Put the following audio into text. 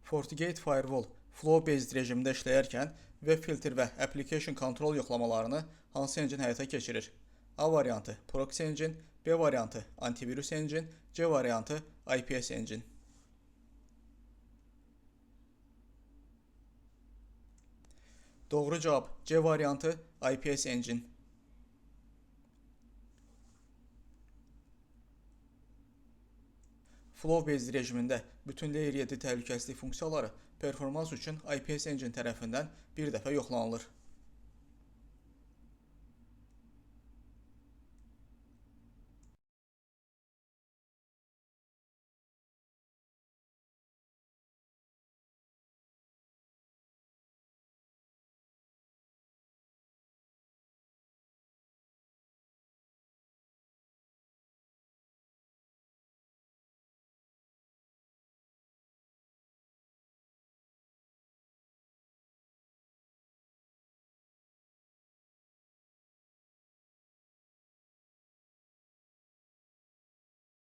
FortiGate Firewall flow-based rejimində işləyərkən web filter və application control yoxlamalarını hansı engine həyata keçirir? A variantı Proxy Engine, B variantı Antivirus Engine, C variantı IPS Engine. Doğru cavab C variantı IPS Engine. Flow-based rejimində bütün Layer 7 təhlükəsizlik funksiyaları performans üçün IPS Engine tərəfindən bir dəfə yoxlanılır.